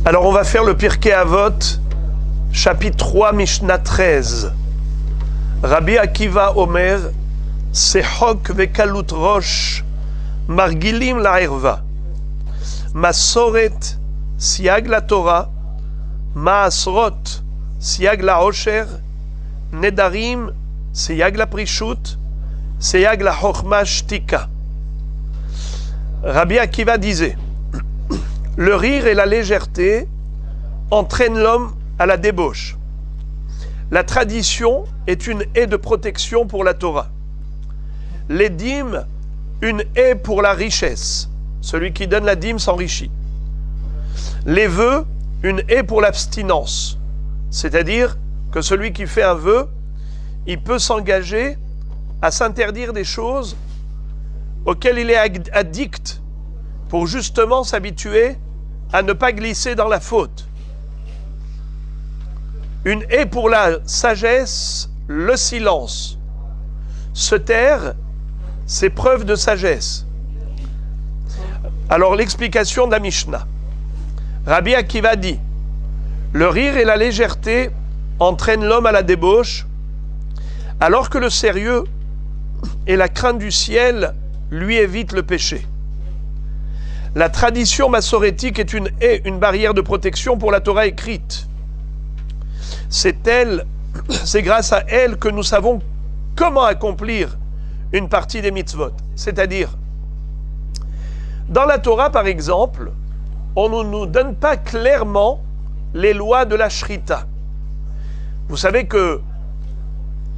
Alors on va faire le Pirkei Avot, chapitre 3, Mishnah 13. Rabbi Akiva Omer, Sechok vekalut rosh, margilim la erva. Masoret, siag la Torah, maasrot, siag la osher, nedarim, siag la prishut, siag la chokhma shtika. Rabbi Akiva disait: le rire et la légèreté entraînent l'homme à la débauche. La tradition est une haie de protection pour la Torah. Les dîmes, une haie pour la richesse. Celui qui donne la dîme s'enrichit. Les vœux, une haie pour l'abstinence. C'est-à-dire que celui qui fait un vœu, il peut s'engager à s'interdire des choses auxquelles il est addict pour justement s'habituer à ne pas glisser dans la faute. Une haie pour la sagesse, le silence. Se taire, c'est preuve de sagesse. Alors l'explication de la Mishnah. Rabbi Akiva dit: le rire et la légèreté entraînent l'homme à la débauche, alors que le sérieux et la crainte du ciel lui évitent le péché. La tradition massorétique est une haie, une barrière de protection pour la Torah écrite. C'est grâce à elle que nous savons comment accomplir une partie des mitzvot. C'est-à-dire, dans la Torah, par exemple, on ne nous donne pas clairement les lois de la shrita. Vous savez que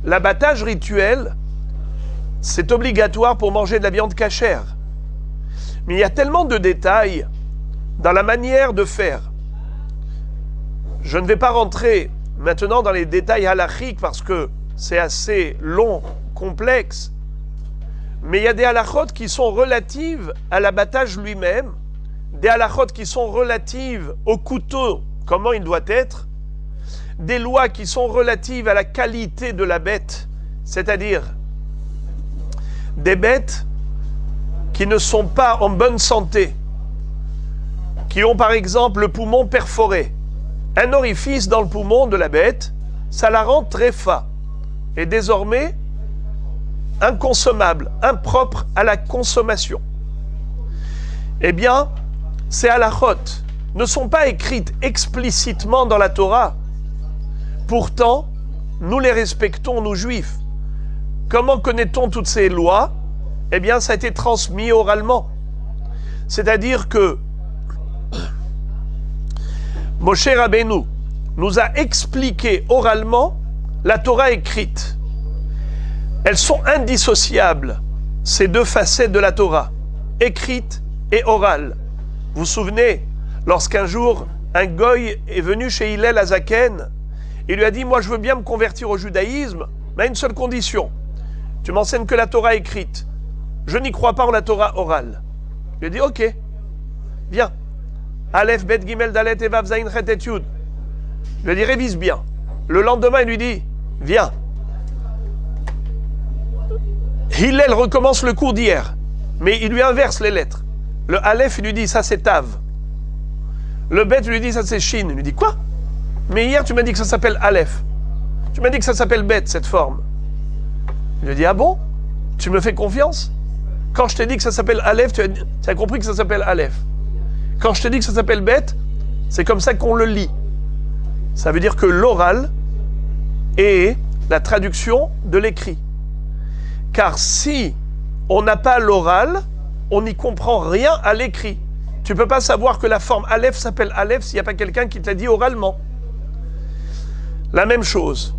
l'abattage rituel, c'est obligatoire pour manger de la viande cachère. Mais il y a tellement de détails dans la manière de faire. Je ne vais pas rentrer maintenant dans les détails halachiques parce que c'est assez long, complexe. Mais il y a des halachot qui sont relatives à l'abattage lui-même, des halachot qui sont relatives au couteau, comment il doit être, des lois qui sont relatives à la qualité de la bête, c'est-à-dire des bêtes qui ne sont pas en bonne santé, qui ont par exemple le poumon perforé. Un orifice dans le poumon de la bête, ça la rend tréfa, et désormais inconsommable, impropre à la consommation. Eh bien, ces halachot ne sont pas écrites explicitement dans la Torah. Pourtant, nous les respectons, nous juifs. Comment connaît-on toutes ces lois ? Eh bien, ça a été transmis oralement. C'est-à-dire que Moshe Rabbeinu nous a expliqué oralement la Torah écrite. Elles sont indissociables, ces deux facettes de la Torah, écrite et orale. Vous vous souvenez, lorsqu'un jour, un goy est venu chez Hillel Azaken, il lui a dit: moi je veux bien me convertir au judaïsme, mais à une seule condition. Tu m'enseignes que la Torah écrite. Je n'y crois pas en la Torah orale. Il a dit: ok, viens. Aleph, Bet, Gimel, Dalet, Evav, Zayin, Chet, et Yud. Il lui a dit: révise bien. Le lendemain, il lui dit: viens. Hillel recommence le cours d'hier, mais il lui inverse les lettres. Le Aleph, il lui dit: ça c'est Tav. Le Bet, il lui dit: ça c'est Shin. Il lui dit: quoi? Mais hier, tu m'as dit que ça s'appelle Aleph. Tu m'as dit que ça s'appelle Bet, cette forme. Il lui dit: ah bon? Tu me fais confiance? Quand je t'ai dit que ça s'appelle Aleph, tu as compris que ça s'appelle Aleph. Quand je t'ai dit que ça s'appelle Bet, c'est comme ça qu'on le lit. Ça veut dire que l'oral est la traduction de l'écrit. Car si on n'a pas l'oral, on n'y comprend rien à l'écrit. Tu ne peux pas savoir que la forme Aleph s'appelle Aleph s'il n'y a pas quelqu'un qui te l'a dit oralement. La même chose.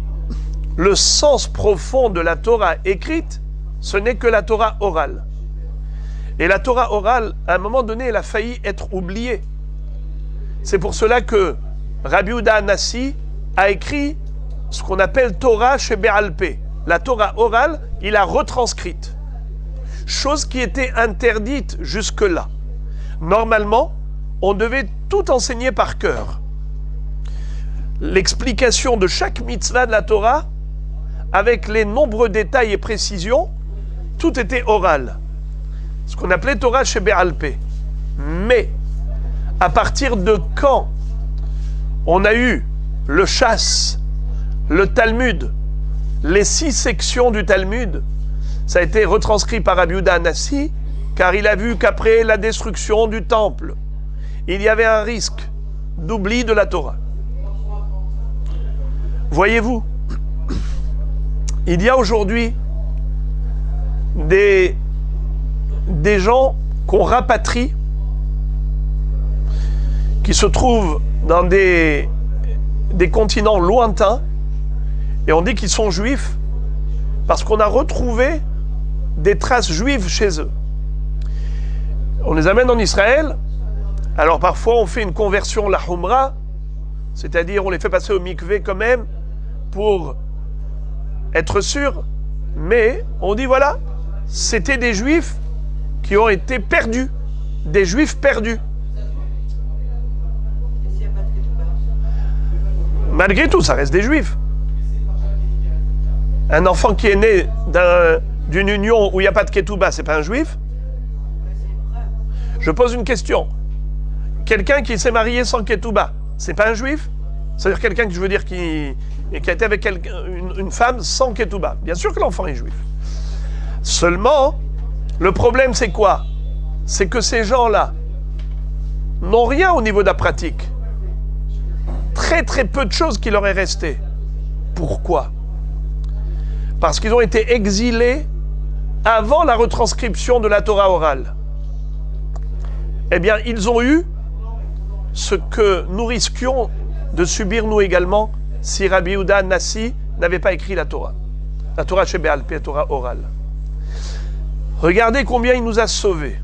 Le sens profond de la Torah écrite, ce n'est que la Torah orale. Et la Torah orale, à un moment donné, elle a failli être oubliée. C'est pour cela que Rabbi Yehuda Hanassi a écrit ce qu'on appelle Torah Shebe'al-Peh. La Torah orale, il a retranscrite. Chose qui était interdite jusque-là. Normalement, on devait tout enseigner par cœur. L'explication de chaque mitzvah de la Torah, avec les nombreux détails et précisions, tout était oral. ce qu'on appelait Torah Shebe'al-Peh. Mais, à partir de quand On a eu le Chasse, le Talmud, les 6 sections du Talmud. Ça a été retranscrit par Rabbi Yehuda Hanassi, car il a vu qu'après la destruction du temple, il y avait un risque d'oubli de la Torah. Voyez-vous, il y a aujourd'hui des gens qu'on rapatrie, qui se trouvent dans des continents lointains, et on dit qu'ils sont juifs parce qu'on a retrouvé des traces juives chez eux. On les amène en Israël. Alors parfois on fait une conversion la humra, c'est-à-dire on les fait passer au mikvé quand même pour être sûr, mais on dit voilà, c'était des juifs qui ont été perdus, des juifs perdus. Malgré tout, ça reste des juifs. Un enfant qui est né d'une union où il n'y a pas de ketouba, c'est pas un juif? Je pose une question. Quelqu'un qui s'est marié sans ketouba, c'est pas un juif? C'est-à-dire quelqu'un que je veux dire qui a été avec une femme sans ketouba. Bien sûr que l'enfant est juif. Seulement, le problème c'est quoi? C'est que ces gens-là n'ont rien au niveau de la pratique. Très très peu de choses qui leur est resté. Pourquoi? Parce qu'ils ont été exilés avant la retranscription de la Torah orale. Eh bien, ils ont eu ce que nous risquions de subir nous également si Rabbi Yehuda Hanassi n'avait pas écrit la Torah. La Torah Shebéal, la Torah orale. Regardez combien il nous a sauvés.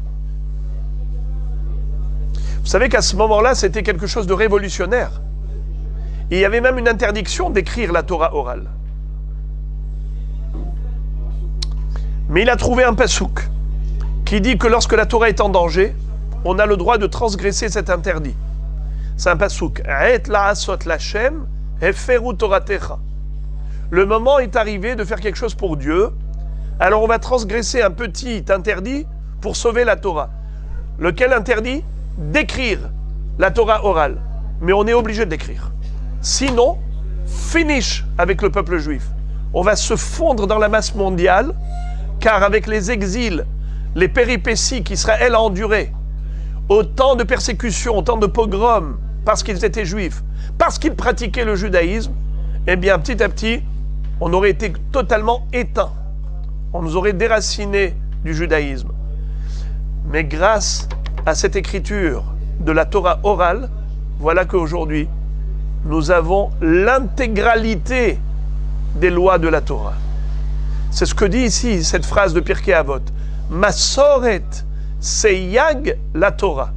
Vous savez qu'à ce moment-là, c'était quelque chose de révolutionnaire. Et il y avait même une interdiction d'écrire la Torah orale. Mais il a trouvé un pasouk qui dit que lorsque la Torah est en danger, on a le droit de transgresser cet interdit. C'est un pasouk. Le moment est arrivé de faire quelque chose pour Dieu, alors on va transgresser un petit interdit pour sauver la Torah. Lequel interdit? D'écrire la Torah orale. Mais on est obligé d'écrire. Sinon, finish avec le peuple juif. On va se fondre dans la masse mondiale, car avec les exils, les péripéties qu'Israël a endurées, autant de persécutions, autant de pogroms, parce qu'ils étaient juifs, parce qu'ils pratiquaient le judaïsme, eh bien, petit à petit, on aurait été totalement éteints. On nous aurait déracinés du judaïsme. Mais grâce à cette écriture de la Torah orale, voilà qu'aujourd'hui, nous avons l'intégralité des lois de la Torah. C'est ce que dit ici cette phrase de Pirkei Avot. Masoret, c'est Yag la Torah.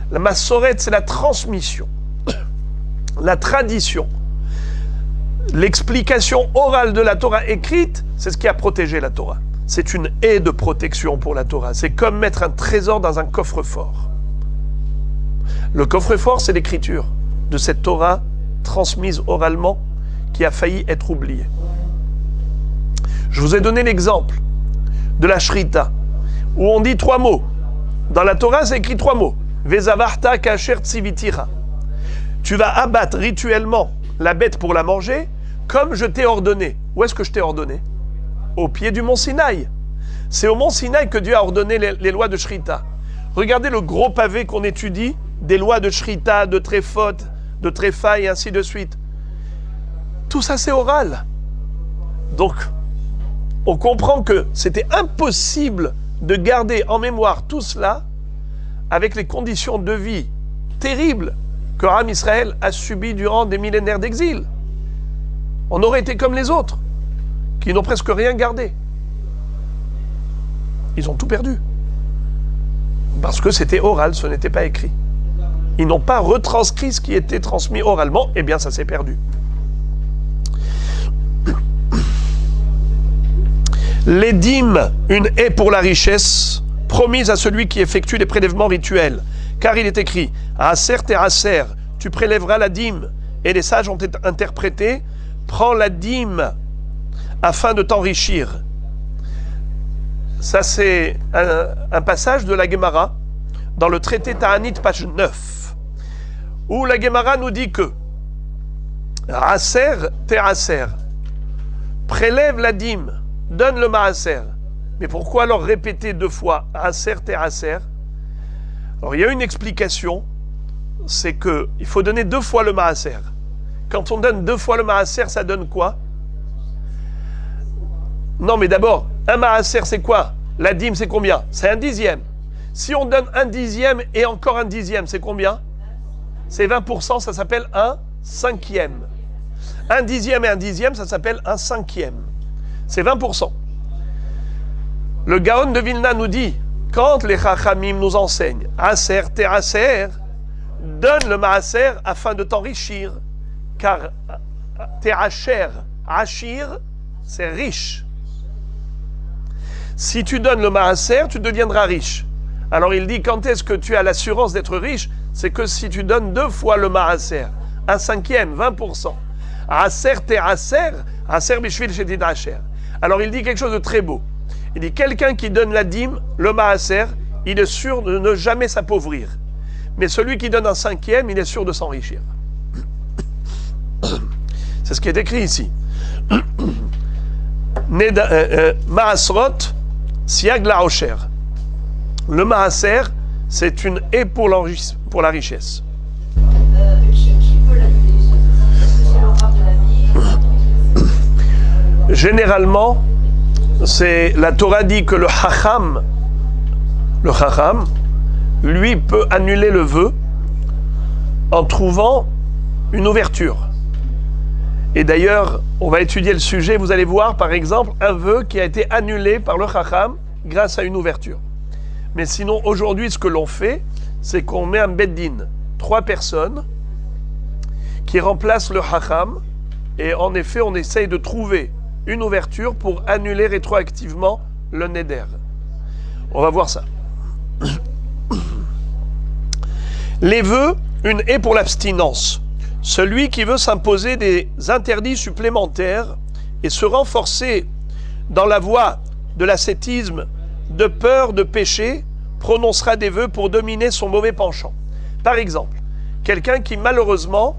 La Masoret, c'est la transmission, la tradition. L'explication orale de la Torah écrite, c'est ce qui a protégé la Torah. C'est une haie de protection pour la Torah. C'est comme mettre un trésor dans un coffre-fort. Le coffre-fort, c'est l'écriture de cette Torah transmise oralement qui a failli être oubliée. Je vous ai donné l'exemple de la Shrita, où on dit 3 mots. Dans la Torah, c'est écrit 3 mots. Vezavarta kasher tzivitira. Tu vas abattre rituellement la bête pour la manger, comme je t'ai ordonné. Où est-ce que je t'ai ordonné? Au pied du mont Sinaï. C'est au mont Sinaï que Dieu a ordonné les lois de Shrita. Regardez le gros pavé qu'on étudie, des lois de Shrita, de Tréphot, de Tréfa et ainsi de suite. Tout ça, c'est oral. Donc, on comprend que c'était impossible de garder en mémoire tout cela avec les conditions de vie terribles que Am Israël a subies durant des millénaires d'exil. On aurait été comme les autres, qui n'ont presque rien gardé. Ils ont tout perdu. Parce que c'était oral, ce n'était pas écrit. Ils n'ont pas retranscrit ce qui était transmis oralement, eh bien ça s'est perdu. Les dîmes, une haie pour la richesse, promise à celui qui effectue les prélèvements rituels. Car il est écrit, Aser te aser, tu prélèveras la dîme. Et les sages ont interprété, prends la dîme afin de t'enrichir. Ça, c'est un passage de la Gemara, dans le traité Ta'anit, page 9, où la Gemara nous dit que Aser te'aser. Prélève la dîme, donne le maaser. Mais pourquoi alors répéter 2 fois Aser te'aser? Alors il y a une explication, c'est qu'il faut donner 2 fois le maaser. Quand on donne 2 fois le maaser, ça donne quoi? Non, mais d'abord, un maaser, c'est quoi? La dîme, c'est combien? C'est 1/10. Si on donne 1/10 et encore 1/10, c'est combien? C'est 20%, ça s'appelle 1/5. 1/10 et 1/10, ça s'appelle 1/5. C'est 20%. Le Gaon de Vilna nous dit, quand les Chachamim nous enseignent, Aser te'aser, donne le maaser afin de t'enrichir. Car te'acher, achir, c'est riche. Si tu donnes le maaser, tu deviendras riche. Alors il dit, quand est-ce que tu as l'assurance d'être riche? C'est que si tu donnes 2 fois le maaser, 1/5, 20%. Aser te'aser, aser bishvil shetit asher. Alors il dit quelque chose de très beau. Il dit, quelqu'un qui donne la dîme, le maaser, il est sûr de ne jamais s'appauvrir. Mais celui qui donne 1/5, il est sûr de s'enrichir. C'est ce qui est écrit ici. Maasrot, siag la rocher. Le maaser, c'est une haie pour la richesse. Qui peut l'annuler? C'est le rab de la vie. Généralement, c'est la Torah dit que le Chacham, lui peut annuler le vœu en trouvant une ouverture. Et d'ailleurs, on va étudier le sujet, vous allez voir par exemple un vœu qui a été annulé par le Chacham grâce à une ouverture. Mais sinon, aujourd'hui, ce que l'on fait, c'est qu'on met un beddin, 3 personnes qui remplacent le Chacham, et en effet, on essaye de trouver une ouverture pour annuler rétroactivement le neder. On va voir ça. Les vœux, une haie pour l'abstinence. Celui qui veut s'imposer des interdits supplémentaires et se renforcer dans la voie de l'ascétisme, de peur de péché, prononcera des vœux pour dominer son mauvais penchant. Par exemple, quelqu'un qui malheureusement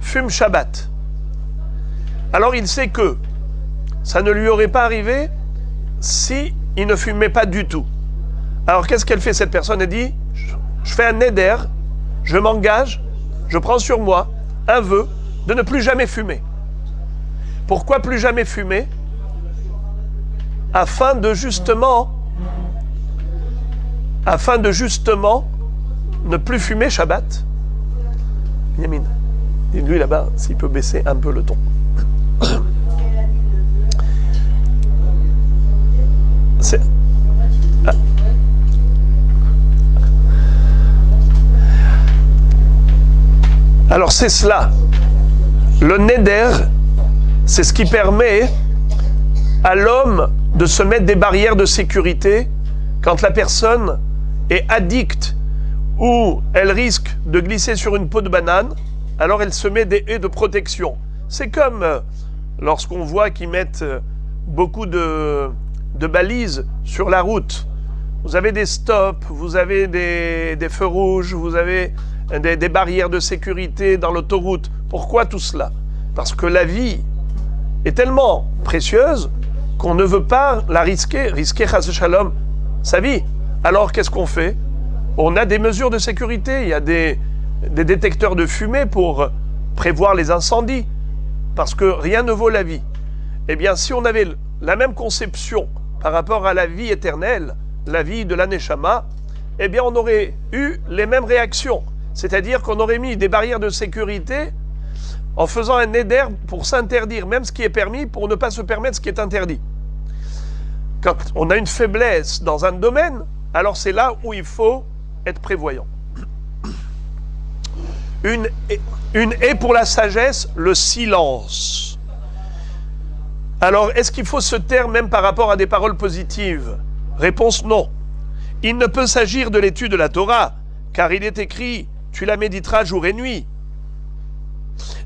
fume Shabbat. Alors il sait que ça ne lui aurait pas arrivé si il ne fumait pas du tout. Alors qu'est-ce qu'elle fait cette personne? Elle dit, je fais un neder, je m'engage, je prends sur moi un vœu de ne plus jamais fumer. Pourquoi plus jamais fumer? Afin de justement ne plus fumer Shabbat. Yamin, dis-lui là-bas s'il peut baisser un peu le ton. C'est... Ah. Alors c'est cela. Le neder, c'est ce qui permet à l'homme de se mettre des barrières de sécurité quand la personne est addicte ou elle risque de glisser sur une peau de banane, alors elle se met des haies de protection. C'est comme lorsqu'on voit qu'ils mettent beaucoup de balises sur la route. Vous avez des stops, vous avez des feux rouges, vous avez des barrières de sécurité dans l'autoroute. Pourquoi tout cela? Parce que la vie est tellement précieuse qu'on ne veut pas la risquer chas shalom, sa vie. Alors qu'est-ce qu'on fait? On a des mesures de sécurité, il y a des détecteurs de fumée pour prévoir les incendies, parce que rien ne vaut la vie. Eh bien, si on avait la même conception par rapport à la vie éternelle, la vie de l'Aneshama, eh bien on aurait eu les mêmes réactions. C'est-à-dire qu'on aurait mis des barrières de sécurité en faisant un neder pour s'interdire même ce qui est permis pour ne pas se permettre ce qui est interdit. Quand on a une faiblesse dans un domaine, alors c'est là où il faut être prévoyant. Une haie pour la sagesse, le silence. Alors, est-ce qu'il faut se taire même par rapport à des paroles positives? Réponse non. Il ne peut s'agir de l'étude de la Torah, car il est écrit « Tu la méditeras jour et nuit »,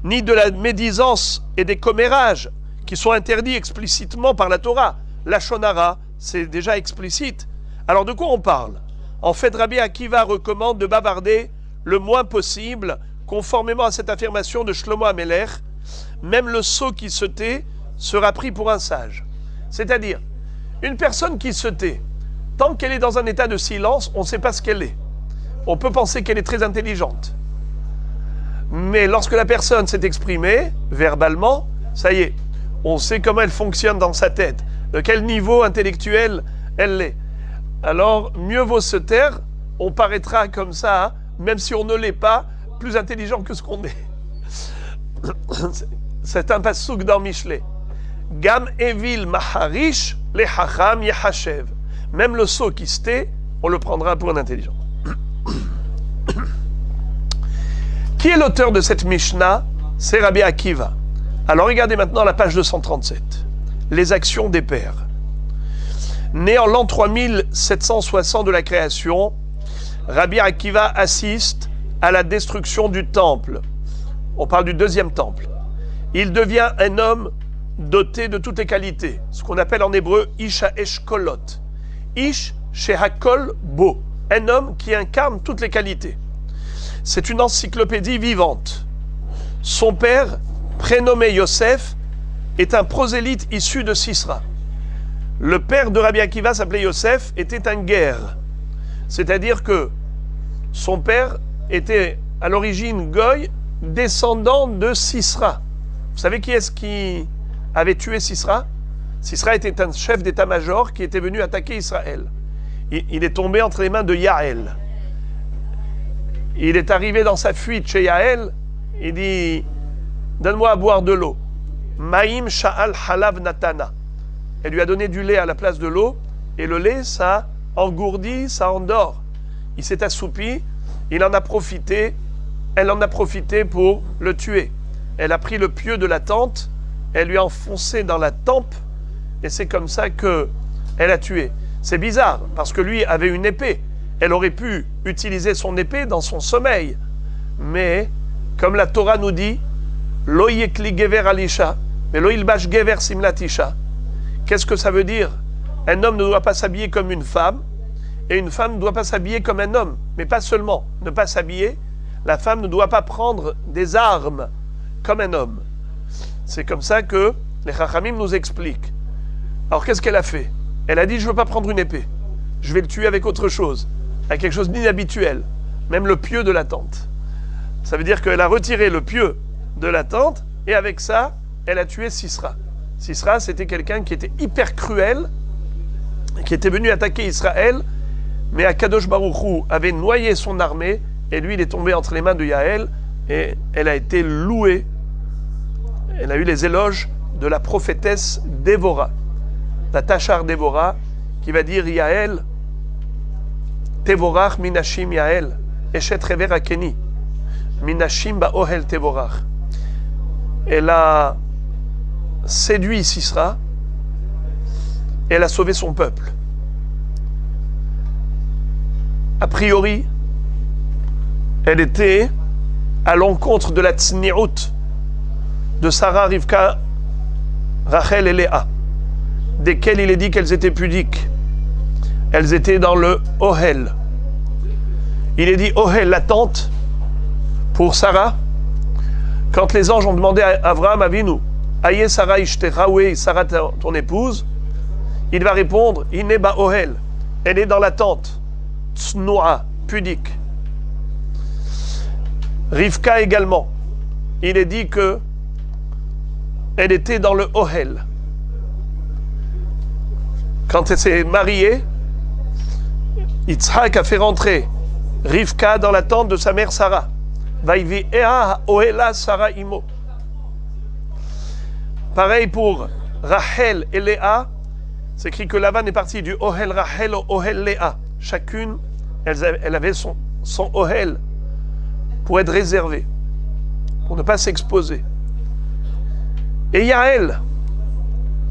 ni de la médisance et des commérages qui sont interdits explicitement par la Torah. La shonara, c'est déjà explicite. Alors de quoi on parle? En fait, Rabbi Akiva recommande de bavarder le moins possible conformément à cette affirmation de Shlomo Amelech, même le sot qui se tait sera pris pour un sage. C'est-à-dire, une personne qui se tait, tant qu'elle est dans un état de silence, on ne sait pas ce qu'elle est. On peut penser qu'elle est très intelligente. Mais lorsque la personne s'est exprimée, verbalement, ça y est, on sait comment elle fonctionne dans sa tête, de quel niveau intellectuel elle est. Alors, mieux vaut se taire, on paraîtra comme ça, hein, même si on ne l'est pas, plus intelligent que ce qu'on est. C'est un passouk dans Michelet. Gam evil maharish le hacham yehashev. Même le sot qui se tait, on le prendra pour un intelligent. Qui est l'auteur de cette Mishnah? C'est Rabbi Akiva. Alors regardez maintenant la page 237. Les actions des pères. Né en l'an 3760 de la création, Rabbi Akiva assiste à la destruction du temple. On parle du deuxième temple. Il devient un homme doté de toutes les qualités, ce qu'on appelle en hébreu Ish ha'eshkolot. Ish shehakol bo, un homme qui incarne toutes les qualités. C'est une encyclopédie vivante. Son père, prénommé Yosef, est un prosélyte issu de Sisra. Le père de Rabbi Akiva s'appelait Yosef, était un guerre. C'est-à-dire que son père était à l'origine Goy, descendant de Sisra. Vous savez qui est-ce qui avait tué Sisra? Sisra était un chef d'état-major qui était venu attaquer Israël. Il est tombé entre les mains de Yaël. Il est arrivé dans sa fuite chez Yaël, il dit « Donne-moi à boire de l'eau. » Maïm sha'al halav natana. Elle lui a donné du lait à la place de l'eau, et le lait, ça engourdit, ça endort. Il s'est assoupi, il en a profité, elle en a profité pour le tuer. Elle a pris le pieu de la tente, elle lui a enfoncé dans la tempe, et c'est comme ça qu'elle a tué. C'est bizarre, parce que lui avait une épée. Elle aurait pu utiliser son épée dans son sommeil. Mais, comme la Torah nous dit, Lo yekli gever alisha, mais lo ilbash gever simlatisha. Qu'est-ce que ça veut dire? Un homme ne doit pas s'habiller comme une femme, et une femme ne doit pas s'habiller comme un homme. Mais pas seulement ne pas s'habiller, la femme ne doit pas prendre des armes comme un homme. C'est comme ça que les Chachamim nous expliquent. Alors qu'est-ce qu'elle a fait? Elle a dit, je ne veux pas prendre une épée. Je vais le tuer avec autre chose, avec quelque chose d'inhabituel, même le pieu de la tente. Ça veut dire qu'elle a retiré le pieu de la tente, et avec ça, elle a tué Sisra. Sisra, c'était quelqu'un qui était hyper cruel, qui était venu attaquer Israël, mais Akadosh Baruch Hu avait noyé son armée, et lui, il est tombé entre les mains de Yaël, et elle a été louée. Elle a eu les éloges de la prophétesse Dévorah, la Tachar Dévorah, qui va dire Yaël, Tevorach minashim Yaël, Eshet rever akeni, minashim ba'ohel Tevorach. Elle a séduit Sisra, et elle a sauvé son peuple. A priori, elle était à l'encontre de la tsni'ut de Sarah, Rivka, Rachel et Léa, desquelles il est dit qu'elles étaient pudiques. Elles étaient dans le Ohel. Il est dit Ohel, la tente, pour Sarah. Quand les anges ont demandé à Avraham Avinu, Aïe Sarah ishtecha, oui, Sarah ton épouse, il va répondre, Ineba Ohel, elle est dans la tente, Tsnoa, pudique. Rivka également, il est dit que elle était dans le Ohel. Quand elle s'est mariée, Yitzhak a fait rentrer Rivka dans la tente de sa mère Sarah. Vaïvi ea ohela Sarah imo. Pareil pour Rachel et Léa, c'est écrit que Lavan est parti du Ohel Rachel au Ohel Léa. Chacune, elle avait son Ohel pour être réservée, pour ne pas s'exposer. Et Yaël,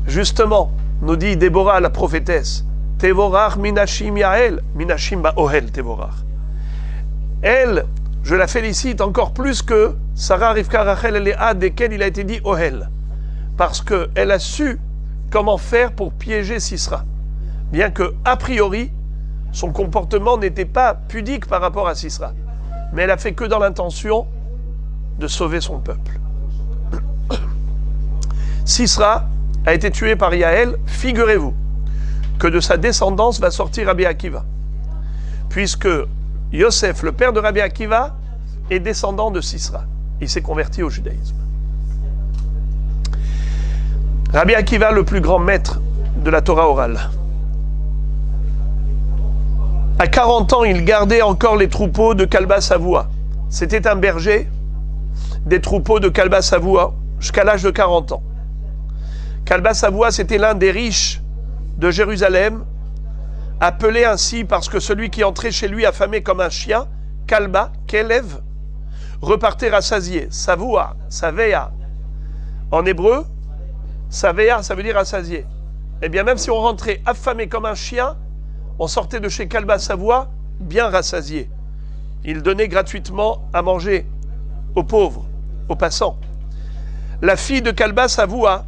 justement, nous dit Déborah, la prophétesse, Tevorach minashim Yaël, minashim ba'ohel Tevorach. Elle, je la félicite encore plus que Sarah, Rivka, Rachel et Léa, desquelles il a été dit Ohel, parce qu'elle a su comment faire pour piéger Sisra, bien que, a priori, son comportement n'était pas pudique par rapport à Sisra. Mais elle a fait que dans l'intention de sauver son peuple. Sisra a été tué par Yaël, figurez-vous que de sa descendance va sortir Rabbi Akiva, puisque Yosef, le père de Rabbi Akiva, est descendant de Sisra. Il s'est converti au judaïsme. Rabbi Akiva, le plus grand maître de la Torah orale. À 40 ans, il gardait encore les troupeaux de Kalba Savoua. C'était un berger des troupeaux de Kalba Savoua jusqu'à l'âge de 40 ans. Kalba Savoua, c'était l'un des riches de Jérusalem, appelé ainsi parce que celui qui entrait chez lui affamé comme un chien, Kalba, Kelev, repartait rassasié. Savoua, Saveya. En hébreu, Saveya, ça veut dire rassasié. Eh bien, même si on rentrait affamé comme un chien, on sortait de chez Kalba Savoua bien rassasié. Il donnait gratuitement à manger aux pauvres, aux passants. La fille de Kalba Savoua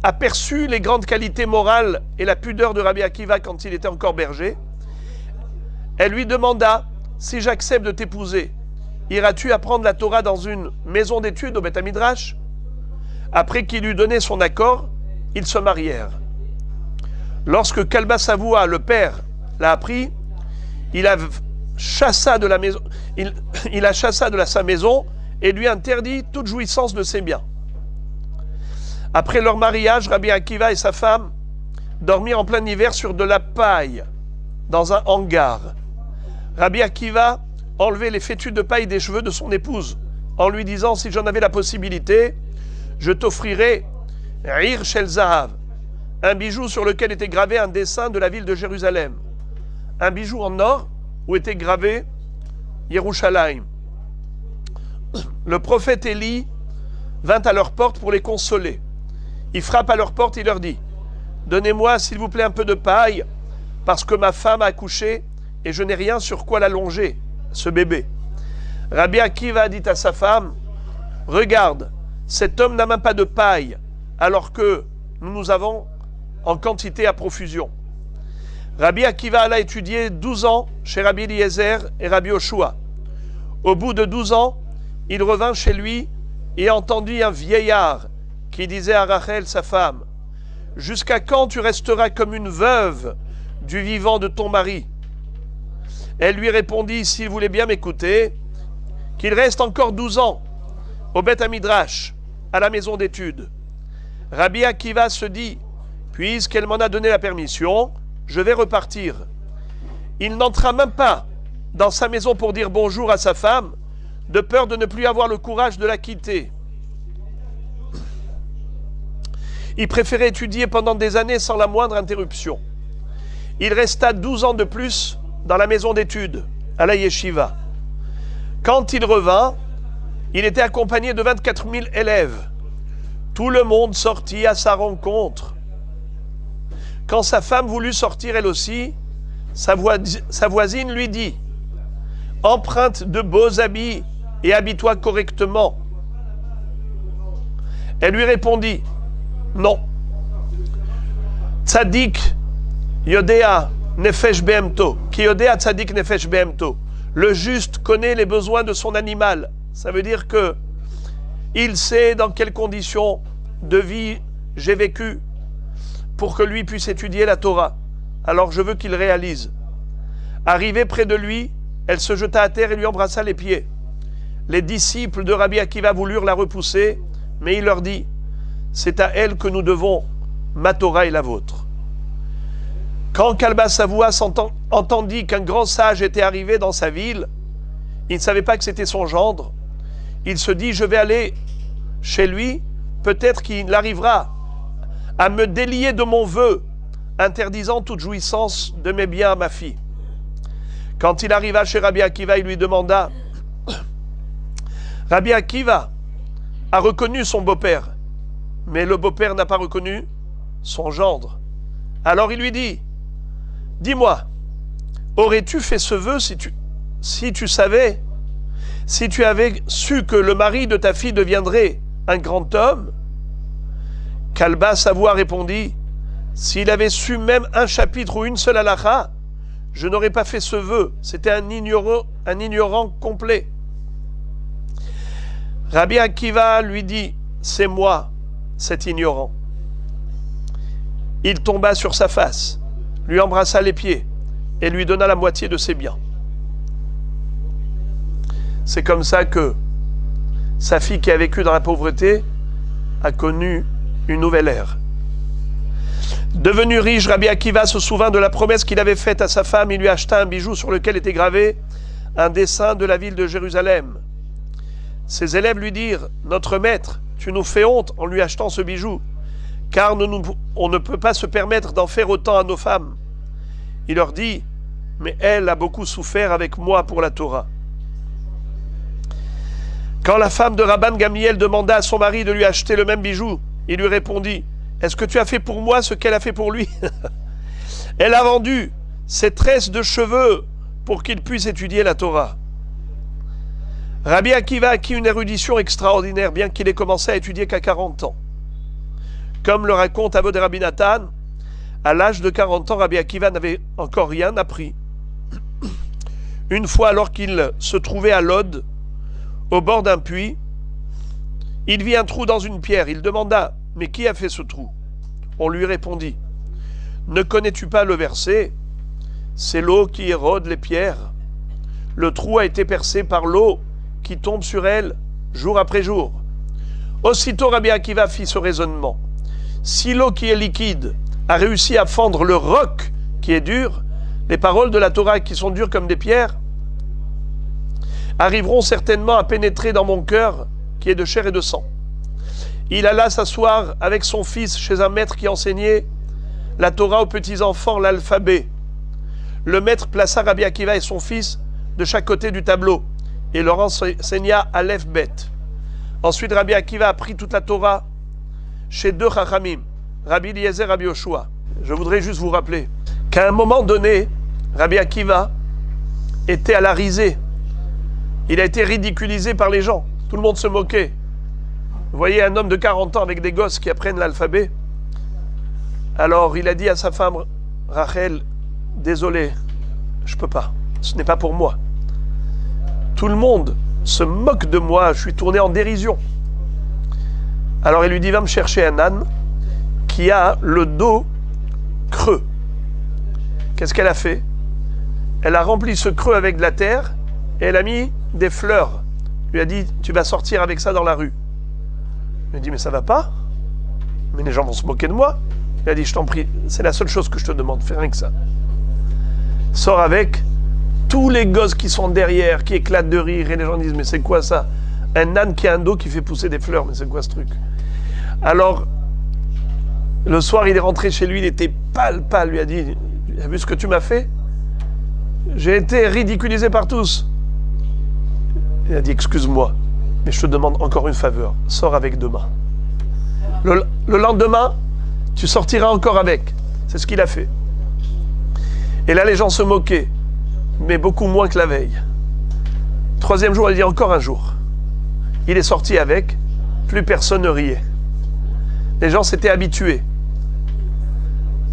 aperçut les grandes qualités morales et la pudeur de Rabbi Akiva quand il était encore berger. Elle lui demanda: si j'accepte de t'épouser, iras-tu apprendre la Torah dans une maison d'études au Beth Midrash? Après qu'il eut donné son accord, ils se marièrent. Lorsque Kalba Savoua, le père, l'a appris, il la chassa de sa maison et lui interdit toute jouissance de ses biens. Après leur mariage, Rabbi Akiva et sa femme dormirent en plein hiver sur de la paille dans un hangar. Rabbi Akiva enlevait les fétus de paille des cheveux de son épouse en lui disant: si j'en avais la possibilité, je t'offrirais Rir Shel Zahav, un bijou sur lequel était gravé un dessin de la ville de Jérusalem, un bijou en or où était gravé Yerushalayim. Le prophète Élie vint à leur porte pour les consoler. Il frappe à leur porte et leur dit: donnez-moi s'il vous plaît un peu de paille, parce que ma femme a accouché et je n'ai rien sur quoi l'allonger, ce bébé. Rabbi Akiva dit à sa femme: regarde, cet homme n'a même pas de paille, alors que nous avons en quantité à profusion. Rabbi Akiva alla étudier 12 ans chez Rabbi Eliezer et Rabbi Yoshua. Au bout de 12 ans, il revint chez lui et entendit un vieillard qui disait à Rachel, sa femme: jusqu'à quand tu resteras comme une veuve du vivant de ton mari? Elle lui répondit, s'il voulait bien m'écouter, qu'il reste encore 12 ans au Beth Midrash, à la maison d'études. Rabbi Akiva se dit: puisqu'elle m'en a donné la permission, je vais repartir. Il n'entra même pas dans sa maison pour dire bonjour à sa femme, de peur de ne plus avoir le courage de la quitter. Il préférait étudier pendant des années sans la moindre interruption. Il resta 12 ans de plus dans la maison d'études, à la yeshiva. Quand il revint, il était accompagné de 24 000 élèves. Tout le monde sortit à sa rencontre. Quand sa femme voulut sortir elle aussi, sa voisine lui dit: emprunte de beaux habits et habille-toi correctement. Elle lui répondit: non. Tzadik yodea nefesh behemto, ki yodea tzadik nefesh behemto. Le juste connaît les besoins de son animal. Ça veut dire que il sait dans quelles conditions de vie j'ai vécu pour que lui puisse étudier la Torah. Alors je veux qu'il réalise. Arrivée près de lui, elle se jeta à terre et lui embrassa les pieds. Les disciples de Rabbi Akiva voulurent la repousser, mais il leur dit: c'est à elle que nous devons ma Torah et la vôtre. Quand Kalba Savoua entendit qu'un grand sage était arrivé dans sa ville, il ne savait pas que c'était son gendre. Il se dit: je vais aller chez lui, peut-être qu'il arrivera à me délier de mon vœu, interdisant toute jouissance de mes biens à ma fille. Quand il arriva chez Rabbi Akiva, il lui demanda: Rabbi Akiva a reconnu son beau-père, mais le beau-père n'a pas reconnu son gendre. Alors il lui dit: dis-moi, aurais-tu fait ce vœu si tu savais, si tu avais su que le mari de ta fille deviendrait un grand homme? Kalba Savoua répondit: s'il avait su même un chapitre ou une seule halakha, je n'aurais pas fait ce vœu. C'était un ignorant complet. Rabbi Akiva lui dit, c'est moi, cet ignorant. Il tomba sur sa face, lui embrassa les pieds et lui donna la moitié de ses biens. C'est comme ça que sa fille qui a vécu dans la pauvreté a connu une nouvelle ère. Devenu riche, Rabbi Akiva se souvint de la promesse qu'il avait faite à sa femme. Il lui acheta un bijou sur lequel était gravé un dessin de la ville de Jérusalem. Ses élèves lui dirent, « Notre maître, tu nous fais honte en lui achetant ce bijou, car on ne peut pas se permettre d'en faire autant à nos femmes. » Il leur dit, « Mais elle a beaucoup souffert avec moi pour la Torah. » Quand la femme de Rabban Gamliel demanda à son mari de lui acheter le même bijou, il lui répondit, « Est-ce que tu as fait pour moi ce qu'elle a fait pour lui ?» Elle a vendu ses tresses de cheveux pour qu'il puisse étudier la Torah. Rabbi Akiva acquit une érudition extraordinaire, bien qu'il ait commencé à étudier qu'à 40 ans. Comme le raconte Avod Rabbi Nathan, à l'âge de 40 ans, Rabbi Akiva n'avait encore rien appris. Une fois, alors qu'il se trouvait à Lod, au bord d'un puits, il vit un trou dans une pierre. Il demanda, « Mais qui a fait ce trou ?» On lui répondit, « Ne connais-tu pas le verset ? C'est l'eau qui érode les pierres. Le trou a été percé par l'eau qui tombe sur elle jour après jour. » Aussitôt Rabbi Akiva fit ce raisonnement. Si l'eau qui est liquide a réussi à fendre le roc qui est dur, les paroles de la Torah qui sont dures comme des pierres arriveront certainement à pénétrer dans mon cœur qui est de chair et de sang. Il alla s'asseoir avec son fils chez un maître qui enseignait la Torah aux petits-enfants, l'alphabet. Le maître plaça Rabbi Akiva et son fils de chaque côté du tableau et leur enseigna Aleph Bet. Ensuite, Rabbi Akiva apprit toute la Torah chez deux Chachamim, Rabbi Eliezer et Rabbi Yoshua. Je voudrais juste vous rappeler qu'à un moment donné, Rabbi Akiva était à la risée. Il a été ridiculisé par les gens. Tout le monde se moquait. Vous voyez un homme de 40 ans avec des gosses qui apprennent l'alphabet. Alors il a dit à sa femme, Rachel, « Désolé, je ne peux pas. Ce n'est pas pour moi. Tout le monde se moque de moi. Je suis tourné en dérision. » Alors il lui dit, « Va me chercher un âne qui a le dos creux. » Qu'est-ce qu'elle a fait? Elle a rempli ce creux avec de la terre et elle a mis des fleurs. Il lui a dit, tu vas sortir avec ça dans la rue. Il a dit, mais ça va pas? Mais les gens vont se moquer de moi. Il a dit, je t'en prie, c'est la seule chose que je te demande, fais rien que ça. Sors avec tous les gosses qui sont derrière, qui éclatent de rire, et les gens disent, mais c'est quoi ça? Un âne qui a un dos qui fait pousser des fleurs, mais c'est quoi ce truc? Alors, le soir, il est rentré chez lui, il était pâle, lui a dit, tu as vu ce que tu m'as fait? J'ai été ridiculisé par tous. Il a dit, excuse-moi, mais je te demande encore une faveur, sors avec demain. Le lendemain, tu sortiras encore avec. C'est ce qu'il a fait. Et là, les gens se moquaient, mais beaucoup moins que la veille. Troisième jour, il dit encore un jour. Il est sorti avec, plus personne ne riait. Les gens s'étaient habitués.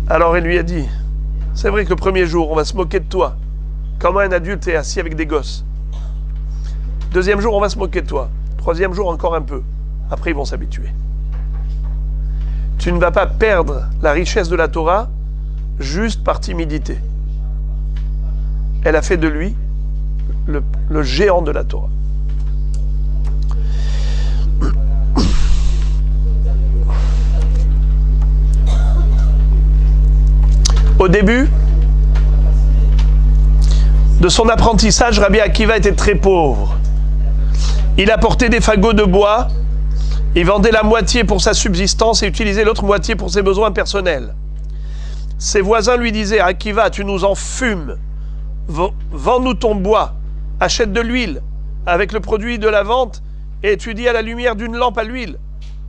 Alors il lui a dit, c'est vrai que le premier jour, on va se moquer de toi. Comment un adulte est assis avec des gosses. Deuxième jour, on va se moquer de toi. Troisième jour, encore un peu. Après, ils vont s'habituer. Tu ne vas pas perdre la richesse de la Torah juste par timidité. Elle a fait de lui le géant de la Torah. Au début de son apprentissage, Rabbi Akiva était très pauvre. Il apportait des fagots de bois, il vendait la moitié pour sa subsistance et utilisait l'autre moitié pour ses besoins personnels. Ses voisins lui disaient, Akiva, tu nous en fumes, vends-nous ton bois, achète de l'huile avec le produit de la vente et étudie à la lumière d'une lampe à l'huile.